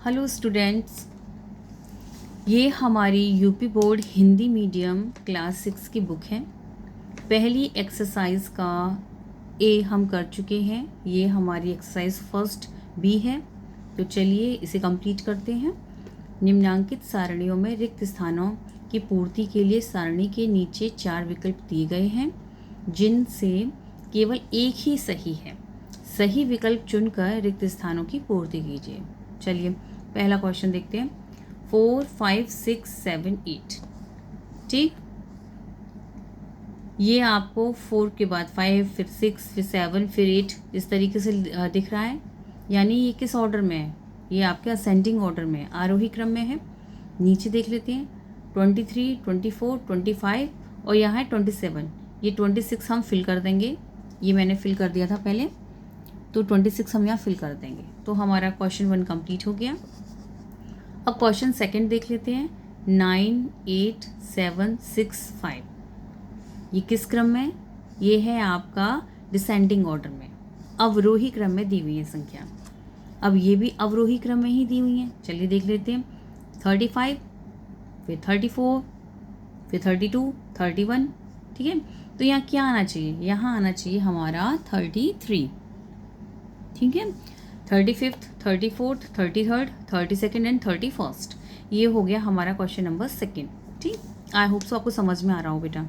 Hello students, ये हमारी UP board Hindi medium class 6 की बुक है। पहली एक्सरसाइज का ए हम कर चुके हैं। ये हमारी एक्सरसाइज फर्स्ट बी है। तो चलिए इसे कंप्लीट करते हैं। निम्नांकित सारणियों में रिक्त स्थानों की पूर्ति के लिए सारणी के नीचे 4 विकल्प दिए गए हैं, जिनसे केवल एक ही सही है। सही विकल्प चुनकर रिक्त स्थानों की पूर्ति कीजिए। चलिए पहला क्वेश्चन देखते हैं। 4, 5, 6, 7, 8। ठीक, ये आपको 4 के बाद 5, फिर 6, फिर 7, फिर 8 इस तरीके से दिख रहा है। यानी ये किस ऑर्डर में है? ये आपके असेंडिंग ऑर्डर में, आरोही क्रम में है। नीचे देख लेते हैं। 23, 24, 25 और यहाँ है 27। ये 26 हम फिल कर देंगे। ये मैंने फिल कर दिया था पहले, तो 26 हम यहाँ फिल कर देंगे। तो हमारा क्वेश्चन 1 कंप्लीट हो गया। अब क्वेश्चन सेकंड देख लेते हैं। 9, 8, 7, 6, 5। ये किस क्रम में? ये है आपका डिसेंडिंग ऑर्डर में, अवरोही क्रम में दी हुई है संख्या। अब ये भी अवरोही क्रम में ही दी हुई है। चलिए देख लेते हैं। 35, फिर 34, फिर 32, 31। ठीक है, तो यहाँ क्या आना चाहिए? यहाँ आना चाहिए हमारा 33। ठीक है, 35th, 34th, 33rd, 32nd and 31st। ये हो गया हमारा क्वेश्चन नंबर 2। ठीक, आई होप सो आपको समझ में आ रहा हो बेटा।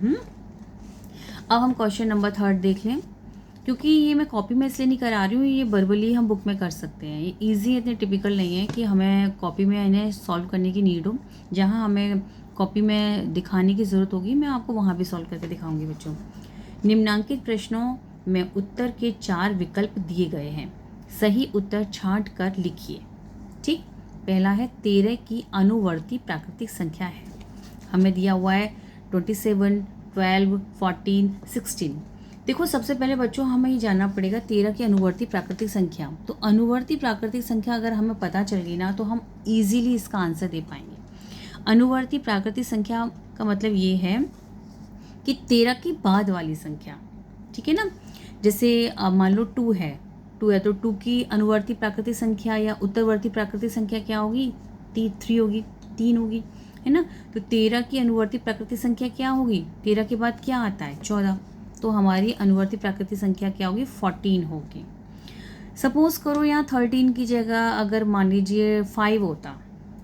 अब हम क्वेश्चन नंबर 3 देख लें। क्योंकि ये मैं कॉपी में इसलिए नहीं करा रही हूँ, ये वर्बली हम बुक में कर सकते हैं। ये ईजी, इतने टिपिकल नहीं है कि हमें कॉपी में इन्हें सॉल्व करने की नीड हो। जहाँ हमें कॉपी में दिखाने की ज़रूरत होगी, मैं आपको वहाँ भी सॉल्व करके दिखाऊंगी बच्चों। निम्नांकित प्रश्नों में उत्तर के 4 विकल्प दिए गए हैं। सही उत्तर छांट कर लिखिए। ठीक, पहला है 13 की अनुवर्ती प्राकृतिक संख्या है। हमें दिया हुआ है 27, 12, 14, 16। देखो, सबसे पहले बच्चों हमें ये जानना पड़ेगा 13 की अनुवर्ती प्राकृतिक संख्या। तो अनुवर्ती प्राकृतिक संख्या अगर हमें पता चल गई ना, तो हम इजीली इसका आंसर दे पाएंगे। अनुवर्ती प्राकृतिक संख्या का मतलब ये है कि 13 के बाद वाली संख्या। ठीक है ना, जैसे मान लो 2 है तो 2 की अनुवर्ती प्राकृतिक संख्या या उत्तरवर्ती प्राकृतिक संख्या क्या होगी? 3 होगी, 3 होगी, है ना। तो 13 की अनुवर्ती प्राकृतिक संख्या क्या होगी? 13 के बाद क्या आता है? 14। तो हमारी अनुवर्ती प्राकृतिक संख्या क्या होगी? 14 होगी। सपोज करो यहाँ 13 की जगह अगर मान लीजिए 5 होता,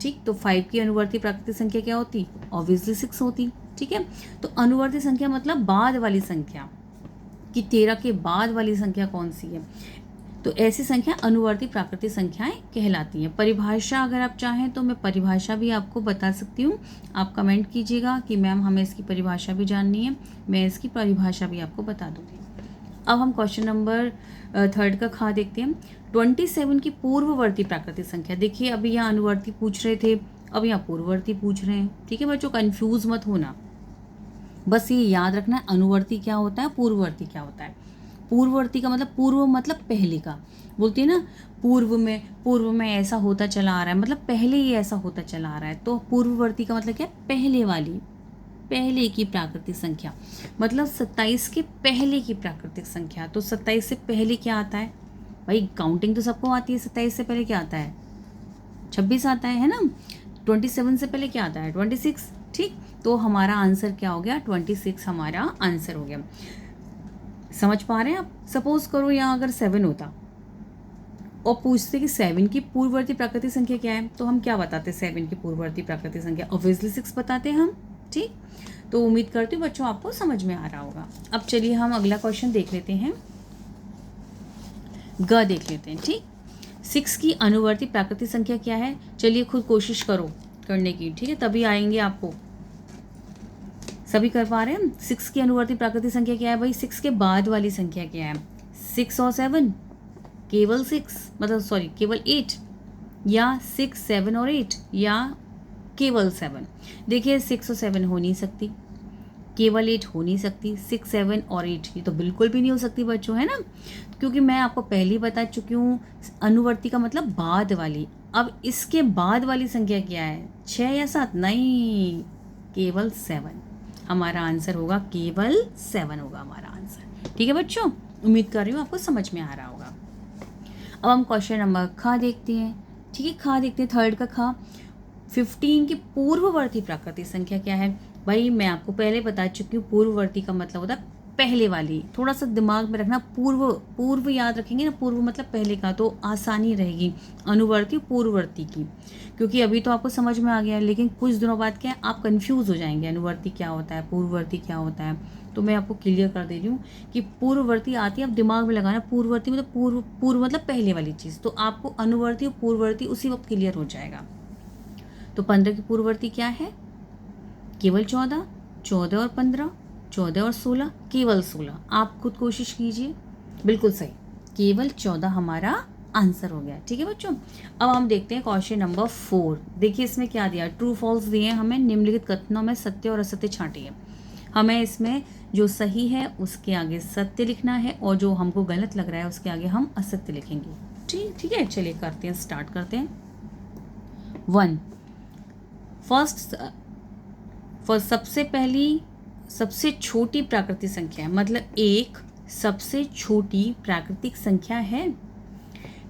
ठीक, तो 5 की अनुवर्ती प्राकृतिक संख्या क्या होती? ऑब्वियसली 6 होती। ठीक है, तो अनुवर्ती संख्या मतलब बाद वाली संख्या, कि 13 के बाद वाली संख्या कौन सी है। तो ऐसी संख्या अनुवर्ती प्राकृतिक संख्याएं कहलाती हैं। परिभाषा अगर आप चाहें तो मैं परिभाषा भी आपको बता सकती हूँ। आप कमेंट कीजिएगा कि मैम हमें इसकी परिभाषा भी जाननी है, मैं इसकी परिभाषा भी आपको बता दूँगी। अब हम क्वेश्चन नंबर 3 का खा देखते हैं। 27 की पूर्ववर्ती प्राकृतिक संख्या। देखिए, अभी यहाँ अनुवर्ती पूछ रहे थे, अब यहाँ पूर्ववर्ती पूछ रहे हैं। ठीक है बच्चों, कन्फ्यूज मत होना, बस ये याद रखना है अनुवर्ती क्या होता है, पूर्ववर्ती क्या होता है। पूर्ववर्ती का मतलब पूर्व मतलब पहले का, बोलती है ना, पूर्व में ऐसा होता चला आ रहा है, मतलब पहले ही ऐसा होता चला आ रहा है। तो पूर्ववर्ती का मतलब क्या है? पहले वाली, पहले की प्राकृतिक संख्या, मतलब 27 के पहले की प्राकृतिक संख्या। तो 27 से पहले क्या आता है भाई? काउंटिंग तो सबको आती है। 27 से पहले क्या आता है? 26 आता है ना। 27 से पहले क्या आता है? 26। ठीक, तो हमारा आंसर क्या हो गया? 26 हमारा आंसर हो गया। समझ पा रहे हैं आप? सपोज करो यहाँ अगर 7 होता और पूछते कि 7 की पूर्ववर्ती प्राकृतिक संख्या क्या है, तो हम क्या बताते? 7 की पूर्ववर्ती प्राकृतिक संख्या ऑब्वियसली 6 बताते हैं हम। ठीक, तो उम्मीद करती हूँ बच्चों आपको समझ में आ रहा होगा। अब चलिए हम अगला क्वेश्चन देख लेते हैं। ग देख लेते हैं। ठीक, 6 की अनुवर्ती प्राकृतिक संख्या क्या है? चलिए खुद कोशिश करो करने की, ठीक है, तभी आएंगे आपको। सभी कर पा रहे हैं? 6 की अनुवर्ती प्राकृतिक संख्या क्या है भाई? 6 के बाद वाली संख्या क्या है? 6 और 7, केवल 6, मतलब सॉरी केवल 8, या 6, 7 और 8, या केवल 7। देखिए 6 और 7 हो नहीं सकती, केवल 8 हो नहीं सकती, 6, 7 और 8 ये तो बिल्कुल भी नहीं हो सकती बच्चों, है ना। क्योंकि मैं आपको पहले ही बता चुकी हूँ, अनुवर्ती का मतलब बाद वाली। अब इसके बाद वाली संख्या क्या है? 6 या 7? नहीं, केवल 7। हमारा आंसर होगा केवल 7 होगा हमारा आंसर। ठीक है बच्चों, उम्मीद कर रही हूँ आपको समझ में आ रहा होगा। अब हम क्वेश्चन नंबर ख देखते हैं। ठीक है, खा देखते हैं, थर्ड का खा। 15 की पूर्ववर्ती प्राकृतिक संख्या क्या है? भाई मैं आपको पहले बता चुकी हूँ, पूर्ववर्ती का मतलब होता है पहले वाली। थोड़ा सा दिमाग में रखना, पूर्व पूर्व याद रखेंगे ना, पूर्व मतलब पहले का, तो आसानी रहेगी अनुवर्ती पूर्ववर्ती की, क्योंकि अभी तो आपको समझ में आ गया, लेकिन कुछ दिनों बाद क्या है, आप कंफ्यूज हो जाएंगे, अनुवर्ती क्या होता है, पूर्ववर्ती क्या होता है। तो मैं आपको क्लियर कर दे रही हूँ कि पूर्ववर्ती आती है, आप दिमाग में लगाना, पूर्ववर्ती मतलब पूर्व पूर्व मतलब पहले वाली चीज़, तो आपको अनुवर्ती और पूर्ववर्ती उसी वक्त क्लियर हो जाएगा। तो 15 की पूर्ववर्ती क्या है? केवल 14, 14 और 15, 14 और 16, केवल 16। आप खुद कोशिश कीजिए, बिल्कुल सही, केवल 14 हमारा आंसर हो गया। ठीक है बच्चों, अब हम देखते हैं क्वेश्चन नंबर 4। देखिए इसमें क्या दिया, ट्रू फॉल्स दिए हमें, निम्नलिखित कथनों में सत्य और असत्य छांटिए। हमें इसमें जो सही है उसके आगे सत्य लिखना है, और जो हमको गलत लग रहा है उसके आगे हम असत्य लिखेंगे। ठीक है, चलिए करते हैं, स्टार्ट करते हैं। 1 फर्स्ट सबसे पहली सबसे छोटी प्राकृतिक संख्या है, मतलब एक सबसे छोटी प्राकृतिक संख्या है।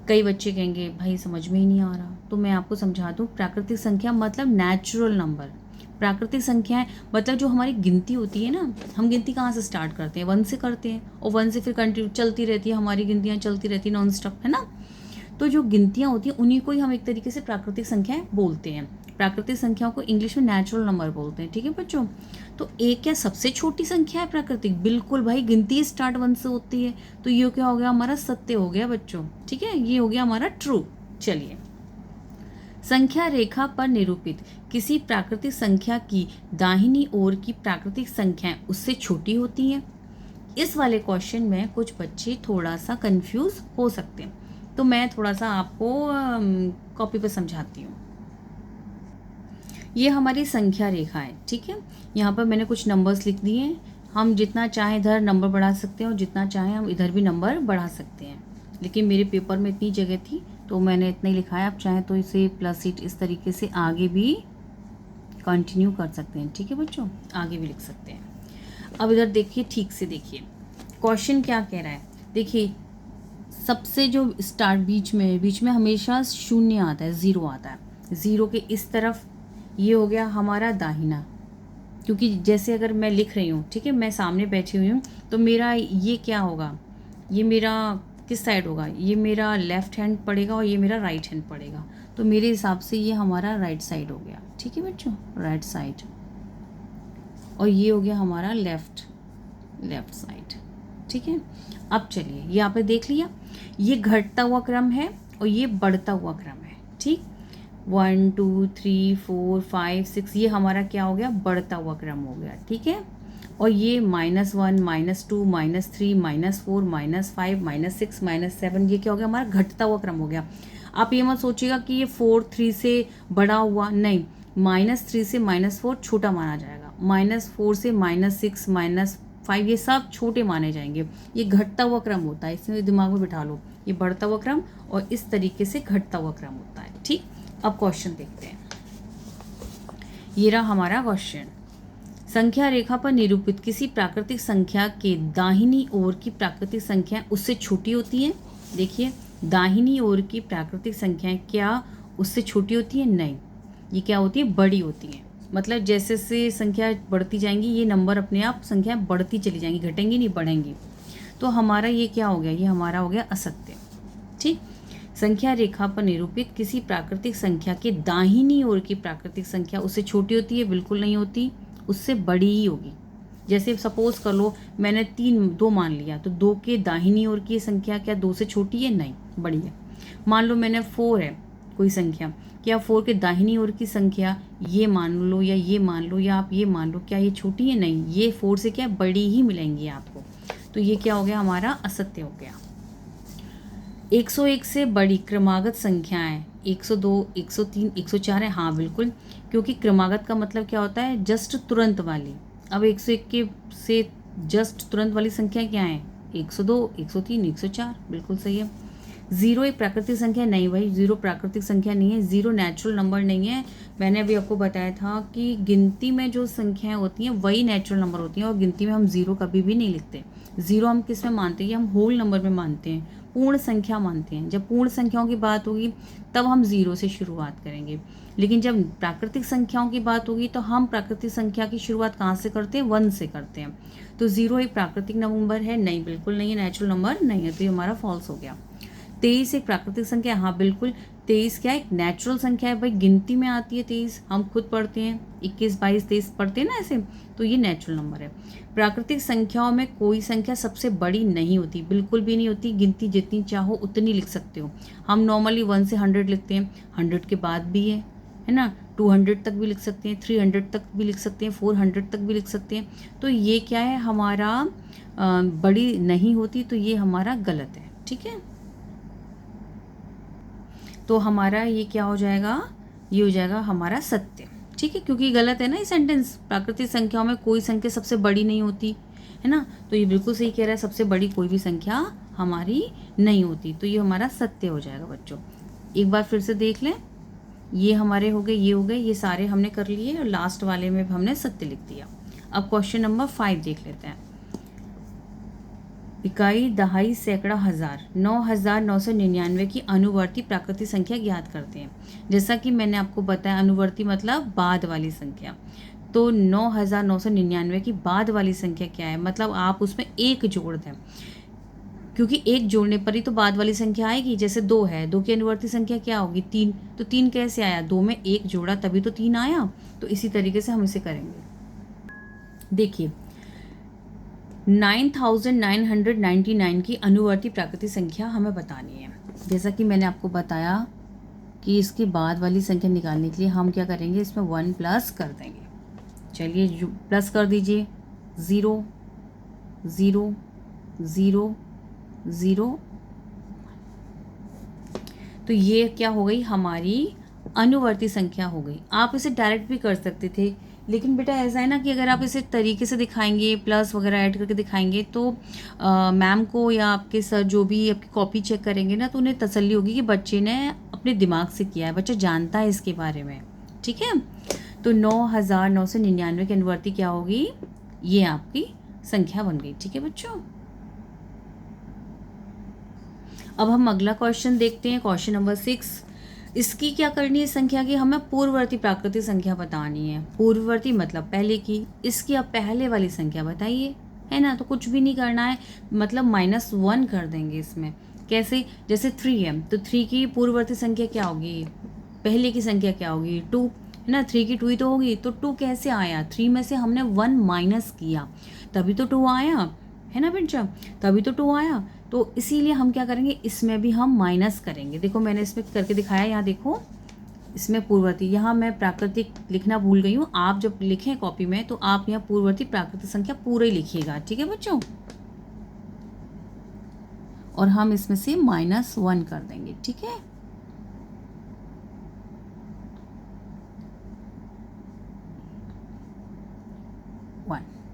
कई बच्चे कहेंगे भाई समझ में ही नहीं आ रहा, तो मैं आपको समझा दूं, प्राकृतिक संख्या मतलब नेचुरल नंबर। प्राकृतिक संख्याएं मतलब जो हमारी गिनती होती है ना, हम गिनती कहाँ से स्टार्ट करते हैं? 1 से करते हैं, और 1 से फिर कंटिन्यू चलती रहती है, हमारी गिनतियाँ चलती रहती है नॉन स्टॉप, है ना। तो जो गिनतियाँ होती हैं उन्हीं को ही हम एक तरीके से प्राकृतिक संख्याएं बोलते हैं। प्राकृतिक संख्याओं को इंग्लिश में नेचुरल नंबर बोलते हैं। ठीक है बच्चों, तो एक क्या सबसे छोटी संख्या है प्राकृतिक? बिल्कुल भाई, गिनती स्टार्ट 1 से होती है, तो ये क्या हो गया हमारा? सत्य हो गया बच्चों। ठीक है, ये हो गया हमारा ट्रू। चलिए, संख्या रेखा पर निरूपित किसी प्राकृतिक संख्या की दाहिनी ओर की प्राकृतिक संख्याएं उससे छोटी होती हैं। इस वाले क्वेश्चन में कुछ बच्चे थोड़ा सा कंफ्यूज हो सकते हैं, तो मैं थोड़ा सा आपको कॉपी पर समझाती हूँ। ये हमारी संख्या रेखा है, ठीक है। यहाँ पर मैंने कुछ नंबर्स लिख दिए हैं, हम जितना चाहें इधर नंबर बढ़ा सकते हैं और जितना चाहें हम इधर भी नंबर बढ़ा सकते हैं, लेकिन मेरे पेपर में इतनी जगह थी तो मैंने इतना ही लिखा है। आप चाहें तो इसे प्लस इट इस तरीके से आगे भी कंटिन्यू कर सकते हैं। ठीक है बच्चों, आगे भी लिख सकते हैं। अब इधर देखिए, ठीक से देखिए क्वेश्चन क्या कह रहा है। देखिए सबसे जो स्टार्ट बीच में हमेशा शून्य आता है, ज़ीरो आता है। ज़ीरो के इस तरफ ये हो गया हमारा दाहिना, क्योंकि जैसे अगर मैं लिख रही हूँ, ठीक है, मैं सामने बैठी हुई हूँ, तो मेरा ये क्या होगा, ये मेरा किस साइड होगा, ये मेरा लेफ्ट हैंड पड़ेगा और ये मेरा राइट हैंड पड़ेगा, तो मेरे हिसाब से ये हमारा राइट साइड हो गया। ठीक है बच्चों, राइट साइड, और ये हो गया हमारा लेफ्ट साइड। ठीक है, अब चलिए यहाँ पे देख लिया, ये घटता हुआ क्रम है और ये बढ़ता हुआ क्रम है। ठीक, 1 2 3 4 5 6, ये हमारा क्या हो गया, बढ़ता हुआ क्रम हो गया। ठीक है, और ये -1 -2 -3 -4 -5 -6 -7, ये क्या हो गया हमारा घटता हुआ क्रम हो गया। आप ये मत सोचिएगा कि ये 4 3 से बड़ा हुआ, नहीं, -3 से -4 छोटा माना जाएगा, -4 से -6 -5 ये सब छोटे माने जाएंगे। ये घटता हुआ क्रम होता है, इसमें दिमाग में बिठा लो, ये बढ़ता हुआ क्रम और इस तरीके से घटता हुआ क्रम होता है। ठीक, अब क्वेश्चन देखते हैं। ये रहा हमारा क्वेश्चन। संख्या रेखा पर निरूपित किसी प्राकृतिक संख्या के दाहिनी ओर की प्राकृतिक संख्या उससे छोटी होती है। देखिए, दाहिनी ओर की प्राकृतिक संख्याएं क्या उससे छोटी होती है? नहीं, ये क्या होती है, बड़ी होती हैं। मतलब जैसे जैसे संख्या बढ़ती जाएंगी ये नंबर अपने आप संख्याएं बढ़ती चली जाएंगी, घटेंगी नहीं, बढ़ेंगी। तो हमारा ये क्या हो गया, ये हमारा हो गया असत्य। ठीक, संख्या रेखा पर निरूपित किसी प्राकृतिक संख्या के दाहिनी ओर की प्राकृतिक संख्या उससे छोटी होती है? बिल्कुल नहीं होती, उससे बड़ी ही होगी। जैसे सपोज कर लो मैंने 2 मान लिया, तो 2 के दाहिनी ओर की संख्या क्या 2 से छोटी है? नहीं, बड़ी है। मान लो मैंने 4 है कोई संख्या, क्या 4 के दाहिनी ओर की संख्या ये मान लो या ये मान लो या आप ये मान लो, क्या ये छोटी है? नहीं, ये 4 से क्या बड़ी ही मिलेंगी आपको। तो ये क्या हो गया हमारा असत्य हो गया। 101 से बड़ी क्रमागत संख्याएं 102 103 104 है। हाँ बिल्कुल, क्योंकि क्रमागत का मतलब क्या होता है, जस्ट तुरंत वाली। अब 101 के से जस्ट तुरंत वाली संख्या क्या है? 102 103 104, बिल्कुल सही है। 0 एक प्राकृतिक संख्या नहीं भाई, 0 प्राकृतिक संख्या नहीं है, 0 नेचुरल नंबर नहीं है। मैंने अभी आपको बताया था कि गिनती में जो संख्याएं होती हैं वही नेचुरल नंबर होती हैं, और गिनती में हम 0 कभी भी नहीं लिखते। 0 हम किस में मानते हैं? हम होल नंबर में मानते हैं, पूर्ण संख्या मानते हैं। जब पूर्ण संख्याओं की बात होगी तब हम 0 से शुरुआत करेंगे, लेकिन जब प्राकृतिक संख्याओं की बात होगी तो हम प्राकृतिक संख्या की शुरुआत कहाँ से करते हैं? 1 से करते हैं। तो 0 एक प्राकृतिक नंबर है? नहीं, बिल्कुल नहीं है, नेचुरल नंबर नहीं है, तो ये हमारा फॉल्स हो गया। 23 एक प्राकृतिक संख्या? हाँ बिल्कुल, 23 क्या एक नेचुरल संख्या है भाई, गिनती में आती है 23, हम खुद पढ़ते हैं 21, 22, 23 पढ़ते हैं ना ऐसे, तो ये नेचुरल नंबर है। प्राकृतिक संख्याओं में कोई संख्या सबसे बड़ी नहीं होती, बिल्कुल भी नहीं होती, गिनती जितनी चाहो उतनी लिख सकते हो। हम नॉर्मली 1 से 100 लिखते हैं, 100 के बाद भी है ना, 200 तक भी लिख सकते हैं, 300 तक भी लिख सकते हैं, 400 तक भी लिख सकते हैं। तो ये क्या है हमारा बड़ी नहीं होती, तो ये हमारा गलत है, ठीक है। तो हमारा ये क्या हो जाएगा? ये हो जाएगा हमारा सत्य, ठीक है, क्योंकि गलत है ना ये सेंटेंस। प्राकृतिक संख्याओं में कोई संख्या सबसे बड़ी नहीं होती, है ना, तो ये बिल्कुल सही कह रहा है, सबसे बड़ी कोई भी संख्या हमारी नहीं होती, तो ये हमारा सत्य हो जाएगा बच्चों। एक बार फिर से देख लें, ये हमारे हो गए, ये हो गए, ये सारे हमने कर लिए और लास्ट वाले में हमने सत्य लिख दिया। अब क्वेश्चन नंबर 5 देख लेते हैं। इकाई, दहाई, सैकड़ा, हजार, 9,999 की अनुवर्ती प्राकृतिक संख्या ज्ञात करते हैं। जैसा कि मैंने आपको बताया, अनुवर्ती मतलब बाद वाली संख्या, तो 9,999 की बाद वाली संख्या क्या है? मतलब आप उसमें एक जोड़ दें, क्योंकि एक जोड़ने पर ही तो बाद वाली संख्या आएगी। जैसे 2 है, 2 की अनुवर्ती संख्या क्या होगी? 3, तो 3 कैसे आया? 2 में एक जोड़ा तभी तो 3 आया। तो इसी तरीके से हम इसे करेंगे। देखिए, 9,999 की अनुवर्ती प्राकृतिक संख्या हमें बतानी है। जैसा कि मैंने आपको बताया कि इसके बाद वाली संख्या निकालने के लिए हम क्या करेंगे? इसमें 1 प्लस कर देंगे। चलिए प्लस कर दीजिए, 0 0 0 0। तो ये क्या हो गई? हमारी अनुवर्ती संख्या हो गई। आप इसे डायरेक्ट भी कर सकते थे, लेकिन बेटा ऐसा है ना कि अगर आप इसे तरीके से दिखाएंगे, प्लस वगैरह ऐड करके दिखाएंगे, तो मैम को या आपके सर जो भी आपकी कॉपी चेक करेंगे ना, तो उन्हें तसल्ली होगी कि बच्चे ने अपने दिमाग से किया है, बच्चा जानता है इसके बारे में, ठीक है। तो 9,999 की अनुवर्ती क्या होगी? ये आपकी संख्या बन गई, ठीक है बच्चों। अब हम अगला क्वेश्चन देखते हैं, क्वेश्चन नंबर 6। इसकी क्या करनी है संख्या की? हमें पूर्ववर्ती प्राकृतिक संख्या बतानी है। पूर्ववर्ती मतलब पहले की, इसकी अब पहले वाली संख्या बताइए, है ना। तो कुछ भी नहीं करना है, मतलब -1 कर देंगे इसमें। कैसे? जैसे 3 है, तो 3 की पूर्ववर्ती संख्या क्या होगी? पहले की संख्या क्या होगी? 2, है ना। 3 की 2 ही तो होगी, तो 2 कैसे आया? 3 में से हमने 1 माइनस किया, तभी तो 2 आया, है ना बच्चा, तभी तो 2 आया। तो इसीलिए हम क्या करेंगे? इसमें भी हम माइनस करेंगे। देखो मैंने इसमें करके दिखाया, यहाँ देखो, इसमें पूर्ववर्ती, यहाँ मैं प्राकृतिक लिखना भूल गई हूँ। आप जब लिखें कॉपी में तो आप यहाँ पूर्ववर्ती प्राकृतिक संख्या पूरा ही लिखिएगा, ठीक है बच्चों। और हम इसमें से -1 कर देंगे, ठीक है।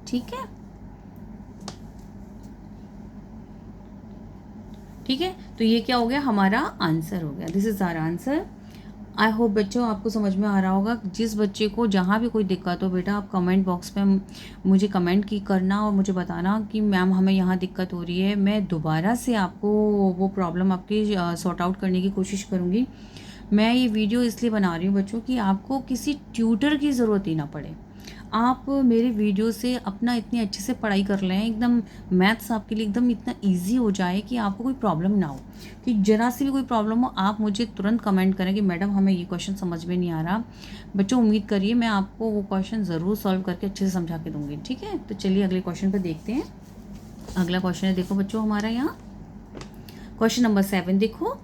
ठीक है, ठीक है। तो ये क्या हो गया? हमारा आंसर हो गया। This is our answer. I hope बच्चों आपको समझ में आ रहा होगा। जिस बच्चे को जहाँ भी कोई दिक्कत हो बेटा, आप कमेंट बॉक्स में मुझे कमेंट की करना और मुझे बताना कि मैम हमें यहाँ दिक्कत हो रही है। मैं दोबारा से आपको वो प्रॉब्लम आपकी सॉर्ट आउट करने की कोशिश करूँगी। मैं ये वीडियो इसलिए बना रही हूँ बच्चों कि आपको किसी ट्यूटर की ज़रूरत ही ना पड़े। आप मेरे वीडियो से अपना इतनी अच्छे से पढ़ाई कर लें, एकदम मैथ्स आपके लिए एकदम इतना इजी हो जाए कि आपको कोई प्रॉब्लम ना हो, कि जरा सी भी कोई प्रॉब्लम हो आप मुझे तुरंत कमेंट करें कि मैडम हमें ये क्वेश्चन समझ में नहीं आ रहा। बच्चों उम्मीद करिए मैं आपको वो क्वेश्चन ज़रूर सॉल्व करके अच्छे से समझा के दूँगी, ठीक है। तो चलिए अगले क्वेश्चन पर देखते हैं। अगला क्वेश्चन है, देखो बच्चों हमारा यहाँ क्वेश्चन नंबर 7। देखो,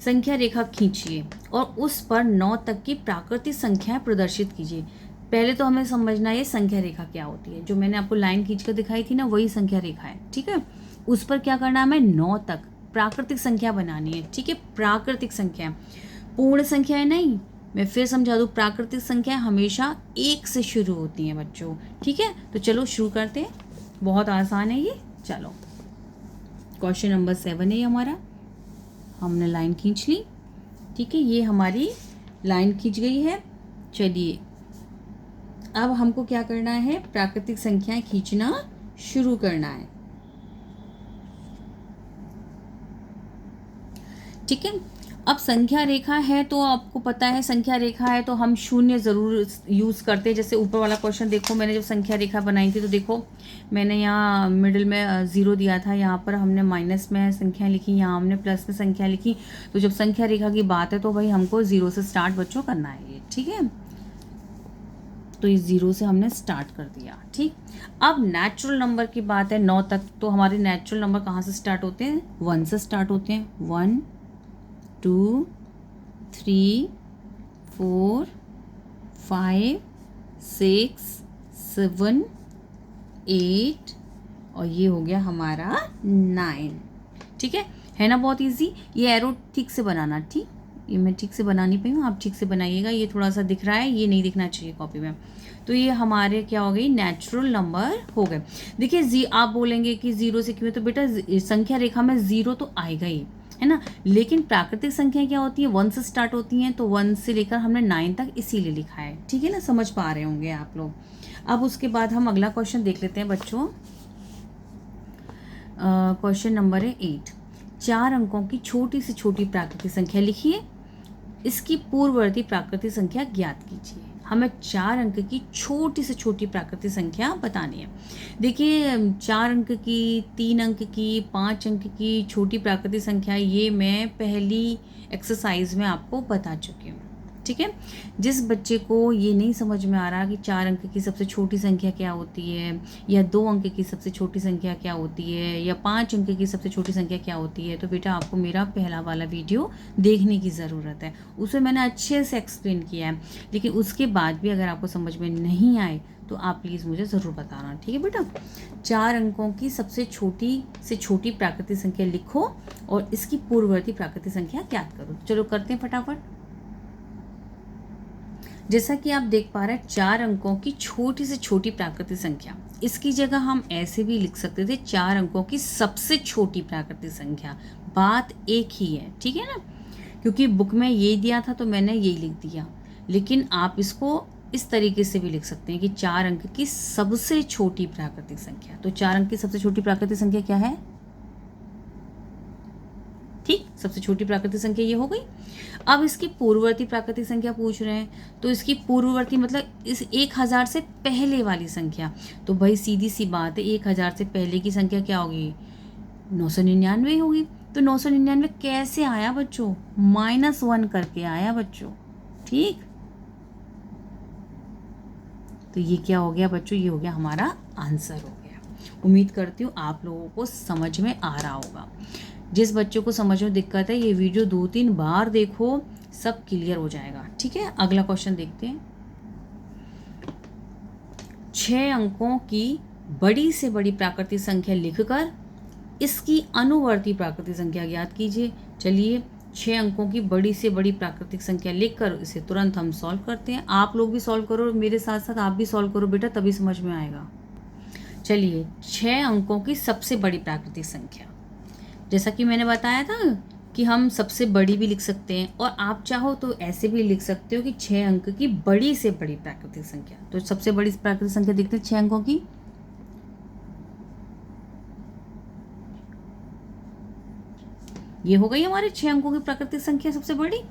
संख्या रेखा खींचिए और उस पर 9 तक की प्राकृतिक संख्याएं प्रदर्शित कीजिए। पहले तो हमें समझना है संख्या रेखा क्या होती है। जो मैंने आपको लाइन खींचकर दिखाई थी ना, वही संख्या रेखा है, ठीक है। उस पर क्या करना है? हमें 9 तक प्राकृतिक संख्या बनानी है, ठीक है। प्राकृतिक संख्या, पूर्ण संख्या है नहीं। मैं फिर समझा दूँ, प्राकृतिक संख्या हमेशा 1 से शुरू होती हैं बच्चों, ठीक है। तो चलो शुरू करते हैं, बहुत आसान है ये। चलो क्वेश्चन नंबर 7 है हमारा। हमने लाइन खींच ली, ठीक है, ये हमारी लाइन खींच गई है। चलिए अब हमको क्या करना है? प्राकृतिक संख्याएं खींचना शुरू करना है। ठीक है। अब संख्या रेखा है तो आपको पता है संख्या रेखा है तो हम शून्य ज़रूर यूज़ करते हैं। जैसे ऊपर वाला क्वेश्चन देखो, मैंने जब संख्या रेखा बनाई थी तो देखो मैंने यहाँ मिडिल में 0 दिया था, यहाँ पर हमने माइनस में संख्या लिखी, यहाँ हमने प्लस में संख्या लिखी। तो जब संख्या रेखा की बात है तो भाई हमको 0 से स्टार्ट बच्चों करना है ये, ठीक है। तो इस 0 से हमने स्टार्ट कर दिया, ठीक। अब नेचुरल नंबर की बात है 9 तक, तो हमारे नेचुरल नंबर कहाँ से स्टार्ट होते हैं? 1 से स्टार्ट होते हैं। 1 2 3 4 5 6 7 8 और ये हो गया हमारा 9, ठीक है ना। बहुत इजी। ये एरो ठीक से बनाना, ठीक। ये मैं ठीक से बना नहीं पाई हूँ, आप ठीक से बनाइएगा। ये थोड़ा सा दिख रहा है, ये नहीं दिखना चाहिए कॉपी में। तो ये हमारे क्या हो गई? नेचुरल नंबर हो गए। देखिए आप बोलेंगे कि 0 से क्यों, तो बेटा संख्या रेखा में 0 तो आएगा ही, है ना। लेकिन प्राकृतिक संख्या क्या होती है? 1 से स्टार्ट होती हैं, तो 1 से लेकर हमने 9 तक इसीलिए लिखा है, ठीक है ना। समझ पा रहे होंगे आप लोग। अब उसके बाद हम अगला क्वेश्चन देख लेते हैं बच्चों। क्वेश्चन नंबर है 8। 4 अंकों की छोटी से छोटी प्राकृतिक संख्या लिखिए, इसकी पूर्ववर्ती प्राकृतिक संख्या ज्ञात कीजिए। हमें 4 अंक की छोटी से छोटी प्राकृतिक संख्या बतानी है। देखिए 4 अंक की, 3 अंक की, 5 अंक की छोटी प्राकृतिक संख्या ये मैं पहली एक्सरसाइज में आपको बता चुकी हूँ, ठीक है। जिस बच्चे को ये नहीं समझ में आ रहा कि 4 अंक की सबसे छोटी संख्या क्या होती है, या 2 अंक की सबसे छोटी संख्या क्या होती है, या 5 अंक की सबसे छोटी संख्या क्या होती है, तो बेटा आपको मेरा पहला वाला वीडियो देखने की ज़रूरत है। उसमें मैंने अच्छे से एक्सप्लेन किया है। लेकिन उसके बाद भी अगर आपको समझ में नहीं आए तो आप प्लीज़ मुझे ज़रूर बताना, ठीक है बेटा। 4 अंकों की सबसे छोटी से छोटी प्राकृतिक संख्या लिखो और इसकी पूर्ववर्ती प्राकृतिक संख्या ज्ञात करो। चलो करते हैं फटाफट। जैसा कि आप देख पा रहे हैं 4 अंकों की छोटी से छोटी प्राकृतिक संख्या, इसकी जगह हम ऐसे भी लिख सकते थे 4 अंकों की सबसे छोटी प्राकृतिक संख्या। बात एक ही है, ठीक है ना। क्योंकि बुक में ये दिया था तो मैंने यही लिख दिया, लेकिन आप इसको इस तरीके से भी लिख सकते हैं कि 4 अंक की सबसे छोटी प्राकृतिक संख्या। तो 4 अंक की सबसे छोटी प्राकृतिक संख्या क्या है? ठीक, सबसे छोटी प्राकृतिक संख्या ये हो गई। अब इसकी पूर्ववर्ती प्राकृतिक संख्या पूछ रहे हैं, तो इसकी पूर्ववर्ती मतलब इस 1000 से पहले वाली संख्या। तो भाई सीधी सी बात है, 1000 से पहले की संख्या क्या होगी? 999 होगी। तो 999 कैसे आया बच्चों? -1 करके आया बच्चों, ठीक। तो ये क्या हो गया बच्चों? ये हो गया हमारा आंसर हो गया। उम्मीद करती हूँ आप लोगों को समझ में आ रहा होगा। जिस बच्चों को समझ में दिक्कत है ये वीडियो 2-3 बार देखो, सब क्लियर हो जाएगा, ठीक है। अगला क्वेश्चन देखते हैं। 6 अंकों की बड़ी से बड़ी प्राकृतिक संख्या लिखकर इसकी अनुवर्ती प्राकृतिक संख्या ज्ञात कीजिए। चलिए 6 अंकों की बड़ी से बड़ी प्राकृतिक संख्या लिखकर इसे तुरंत हम सॉल्व करते हैं। आप लोग भी सॉल्व करो, मेरे साथ साथ आप भी सॉल्व करो बेटा, तभी समझ में आएगा। चलिए 6 अंकों की सबसे बड़ी प्राकृतिक संख्या, जैसा कि मैंने बताया था कि हम सबसे बड़ी भी लिख सकते हैं, और आप चाहो तो ऐसे भी लिख सकते हो कि 6 अंक की बड़ी से बड़ी प्राकृतिक संख्या। तो सबसे बड़ी प्राकृतिक संख्या देखते हैं 6 अंकों की। ये हो गई हमारे 6 अंकों की प्राकृतिक संख्या सबसे बड़ी।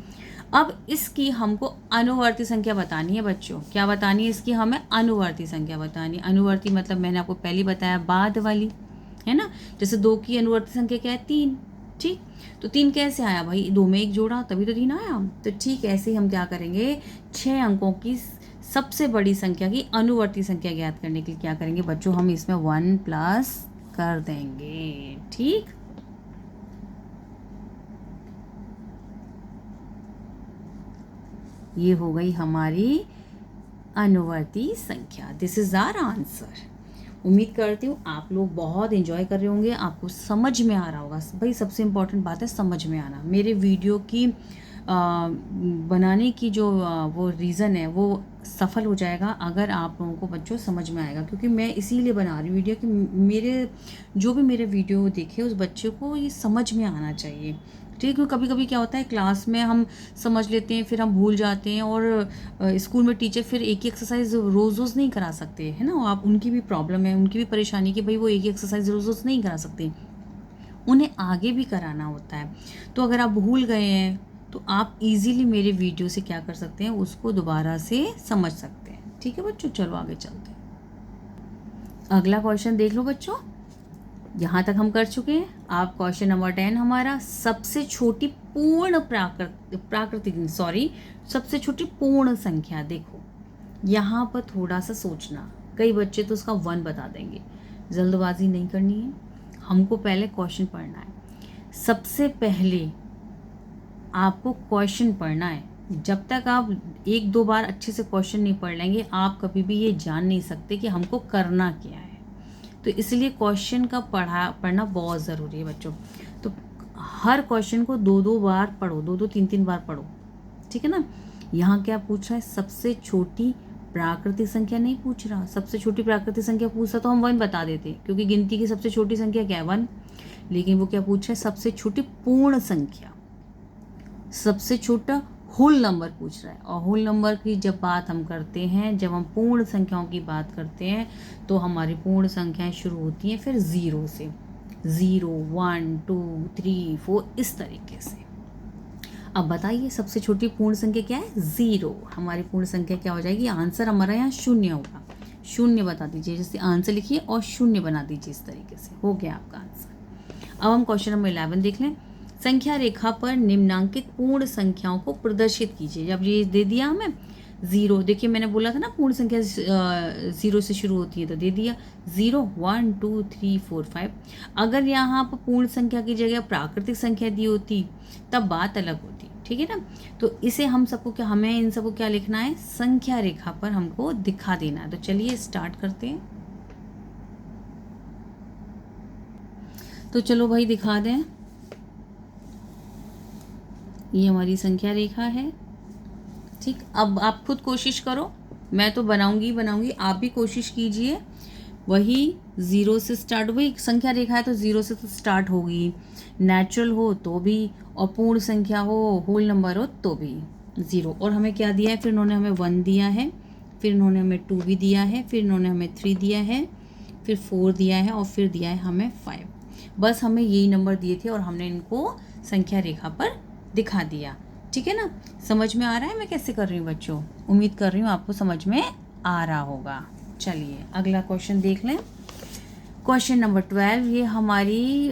अब इसकी हमको अनुवर्ती संख्या बतानी है बच्चों। क्या बतानी है? इसकी हमें अनुवर्ती संख्या बतानी है। अनुवर्ती मतलब मैंने आपको पहले बताया, बाद वाली, है ना। जैसे 2 की अनुवर्ती संख्या क्या है? 3, ठीक। तो 3 कैसे आया भाई? 2 में 1 जोड़ा तभी तो 3 आया। तो ठीक ऐसे ही हम क्या करेंगे, 6 अंकों की सबसे बड़ी संख्या की अनुवर्ती संख्या ज्ञात करने के लिए क्या करेंगे बच्चों? हम इसमें 1 प्लस कर देंगे, ठीक। ये हो गई हमारी अनुवर्ती संख्या। This is our answer. उम्मीद करती हूँ आप लोग बहुत एंजॉय कर रहे होंगे, आपको समझ में आ रहा होगा। भाई सबसे इम्पोर्टेंट बात है समझ में आना। मेरे वीडियो की बनाने की जो वो रीज़न है वो सफल हो जाएगा अगर आप लोगों को बच्चों समझ में आएगा। क्योंकि मैं इसीलिए बना रही हूँ वीडियो कि मेरे जो भी मेरे वीडियो देखे उस बच्चे को ये समझ में आना चाहिए, ठीक है। कभी कभी क्या होता है क्लास में हम समझ लेते हैं फिर हम भूल जाते हैं, और स्कूल में टीचर फिर एक ही एक्सरसाइज रोज़ रोज़ नहीं करा सकते, है ना। आप उनकी भी प्रॉब्लम है, उनकी भी परेशानी कि भाई वो एक ही एक्सरसाइज रोज़ रोज़ नहीं करा सकते। उन्हें आगे भी कराना होता है। तो अगर आप भूल गए हैं तो आप इजीली मेरे वीडियो से क्या कर सकते हैं, उसको दोबारा से समझ सकते हैं। ठीक है बच्चों, चलो आगे चलते हैं। अगला क्वेश्चन देख लो बच्चों, यहाँ तक हम कर चुके हैं। आप क्वेश्चन नंबर 10 हमारा, सबसे छोटी पूर्ण सबसे छोटी पूर्ण संख्या। देखो यहाँ पर थोड़ा सा सोचना, कई बच्चे तो उसका 1 बता देंगे। जल्दबाजी नहीं करनी है, हमको पहले क्वेश्चन पढ़ना है। सबसे पहले आपको क्वेश्चन पढ़ना है। जब तक आप 1-2 बार अच्छे से क्वेश्चन नहीं पढ़ लेंगे, आप कभी भी ये जान नहीं सकते कि हमको करना क्या है। तो इसलिए क्वेश्चन का पढ़ना बहुत ज़रूरी है बच्चों। तो हर क्वेश्चन को 2-2 बार पढ़ो, 2-2 3-3 बार पढ़ो, ठीक है ना। यहाँ क्या पूछ रहा है, सबसे छोटी प्राकृतिक संख्या नहीं पूछ रहा। सबसे छोटी प्राकृतिक संख्या पूछता तो हम 1 बता देते, क्योंकि गिनती की सबसे छोटी संख्या क्या है, 1। लेकिन वो क्या पूछ रहा है, सबसे छोटी पूर्ण संख्या, सबसे छोटा होल नंबर पूछ रहा है। और होल नंबर की जब बात हम करते हैं, जब हम पूर्ण संख्याओं की बात करते हैं, तो हमारी पूर्ण संख्याएं शुरू होती हैं फिर 0 से। 0 1 2 3 4 इस तरीके से। अब बताइए सबसे छोटी पूर्ण संख्या क्या है, 0। हमारी पूर्ण संख्या क्या हो जाएगी, आंसर हमारा यहाँ 0 होगा। 0 बता दीजिए, जैसे आंसर लिखिए और 0 बना दीजिए, इस तरीके से हो गया आपका आंसर। अब हम क्वेश्चन नंबर 11 देख लें। संख्या रेखा पर निम्नांकित पूर्ण संख्याओं को प्रदर्शित कीजिए। जब ये दे दिया हमें 0, देखिए मैंने बोला था ना पूर्ण संख्या 0 से शुरू होती है, तो दे दिया 0 1 2 3 4 5। अगर यहाँ पर पूर्ण संख्या की जगह प्राकृतिक संख्या दी होती तब बात अलग होती, ठीक है ना। तो इसे हम सबको क्या, हमें इन सबको क्या लिखना है, संख्या रेखा पर हमको दिखा देना है। तो चलिए स्टार्ट करते हैं। तो चलो भाई दिखा दें, ये हमारी संख्या रेखा है, ठीक। अब आप खुद कोशिश करो, मैं तो बनाऊंगी, आप भी कोशिश कीजिए। वही 0 से स्टार्ट, वही संख्या रेखा है तो 0 से तो स्टार्ट होगी, नेचुरल हो तो भी, और पूर्ण संख्या हो, होल नंबर हो तो भी 0। और हमें क्या दिया है, फिर इन्होंने हमें 1 दिया है, फिर इन्होंने हमें 2 भी दिया है, फिर इन्होंने हमें 3 दिया है, फिर 4 दिया है, और फिर दिया है हमें 5। बस हमें यही नंबर दिए थे और हमने इनको संख्या रेखा पर दिखा दिया, ठीक है ना। समझ में आ रहा है मैं कैसे कर रही हूँ बच्चों, उम्मीद कर रही हूँ आपको समझ में आ रहा होगा। चलिए अगला क्वेश्चन देख लें। क्वेश्चन नंबर 12, ये हमारी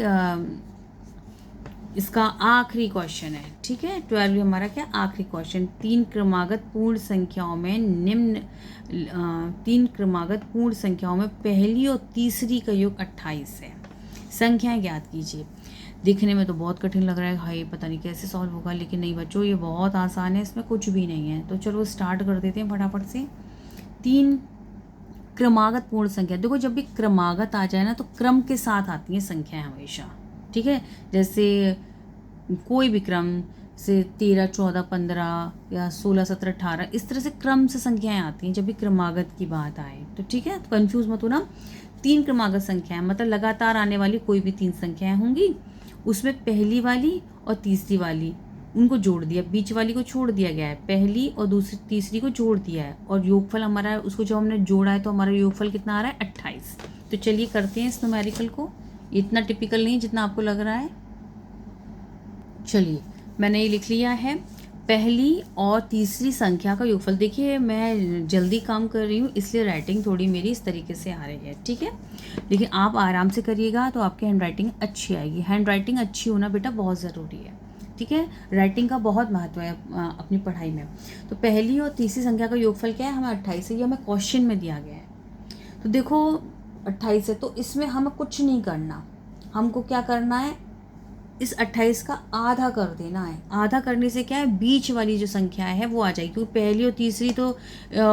इसका आखिरी क्वेश्चन है, ठीक है। 12 हमारा क्या, आखिरी क्वेश्चन। 3 क्रमागत पूर्ण संख्याओं में पहली और तीसरी का योग 28 है। संख्याएं ज्ञात कीजिए। दिखने में तो बहुत कठिन लग रहा है, हाय पता नहीं कैसे सॉल्व होगा, लेकिन नहीं बच्चों ये बहुत आसान है, इसमें कुछ भी नहीं है। तो चलो स्टार्ट कर देते हैं फटाफट से। 3 क्रमागत पूर्ण संख्या, देखो जब भी क्रमागत आ जाए ना तो क्रम के साथ आती हैं संख्याएं हमेशा, ठीक है। जैसे कोई भी क्रम से 13 14 15 या 16 17 18 इस तरह से क्रम से संख्याएं आती हैं जब भी क्रमागत की बात आए, तो ठीक है। तो कंफ्यूज मत होना। 3 क्रमागत संख्याएं मतलब लगातार आने वाली कोई भी 3 संख्याएं होंगी, उसमें पहली वाली और तीसरी वाली उनको जोड़ दिया, बीच वाली को छोड़ दिया गया है, पहली और दूसरी तीसरी को जोड़ दिया है, और योगफल हमारा है, उसको जब हमने जोड़ा है तो हमारा योगफल कितना आ रहा है, 28। तो चलिए करते हैं इस न्यूमेरिकल को। इतना टिपिकल नहीं जितना आपको लग रहा है। चलिए मैंने ये लिख लिया है, पहली और तीसरी संख्या का योगफल। देखिए मैं जल्दी काम कर रही हूँ इसलिए राइटिंग थोड़ी मेरी इस तरीके से आ रही है, ठीक है। लेकिन आप आराम से करिएगा तो आपकी हैंड राइटिंग अच्छी आएगी। हैंड राइटिंग अच्छी होना बेटा बहुत ज़रूरी है, ठीक है। राइटिंग का बहुत महत्व है अपनी पढ़ाई में। तो पहली और तीसरी संख्या का योगफल क्या है, हमें 28 है, ये हमें क्वेश्चन में दिया गया है। तो देखो 28 है तो इसमें हमें कुछ नहीं करना, हमको क्या करना है, इस 28 का आधा कर देना है। आधा करने से क्या है, बीच वाली जो संख्या है वो आ जाएगी, क्योंकि पहली और तीसरी तो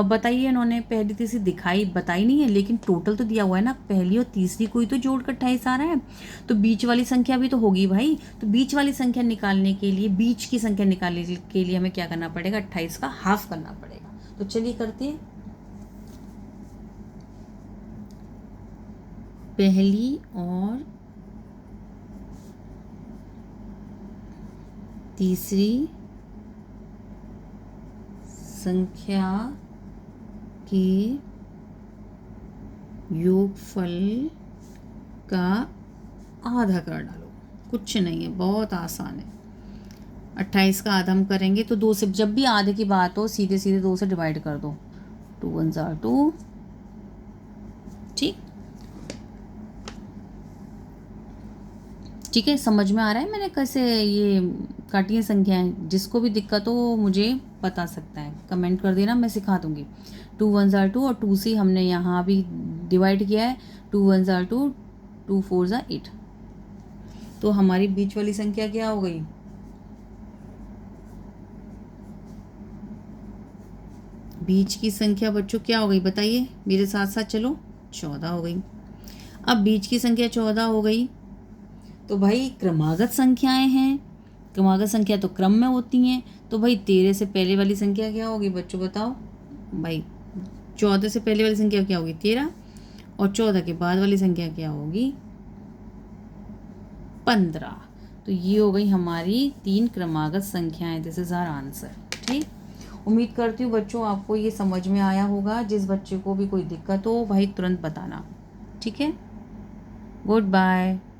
बताइए इन्होंने, पहली तीसरी बताई नहीं है, लेकिन टोटल तो दिया हुआ है ना, पहली और तीसरी को ही तो जोड़ कर 28 आ रहा है, तो बीच वाली संख्या भी तो होगी भाई। तो बीच वाली संख्या निकालने के लिए, बीच की संख्या निकालने के लिए हमें क्या करना पड़ेगा, 28 का हाफ करना पड़ेगा। तो चलिए करते हैं। पहली और तीसरी संख्या के योगफल का आधा कर डालो। कुछ नहीं है, बहुत आसान है। 28 का आधा हम करेंगे तो 2 से, जब भी आधे की बात हो सीधे सीधे 2 से डिवाइड कर दो। 2 1 2। ठीक, ठीक है, समझ में आ रहा है मैंने कैसे ये काटी है संख्याएं। जिसको भी दिक्कत हो वो मुझे बता सकता है, कमेंट कर देना, मैं सिखा दूंगी। 2 1 2 और 2 से हमने यहाँ भी डिवाइड किया है। 2 1 2, 2 4 8। तो हमारी बीच वाली संख्या क्या हो गई? बीच की संख्या बच्चों क्या हो गई बताइए, मेरे साथ साथ चलो। 14 हो गई। अब बीच की संख्या 14 हो गई तो भाई क्रमागत संख्याएं हैं, क्रमागत संख्या तो क्रम में होती हैं। तो भाई 13 से पहले वाली संख्या क्या होगी बच्चों बताओ भाई? 14 से पहले वाली संख्या क्या होगी? 13। और 14 के बाद वाली संख्या क्या होगी? 15। तो ये हो गई हमारी 3 क्रमागत संख्याएं। This is our answer. ठीक, उम्मीद करती हूँ बच्चों आपको ये समझ में आया होगा। जिस बच्चे को भी कोई दिक्कत हो भाई तुरंत बताना। ठीक है, गुड बाय।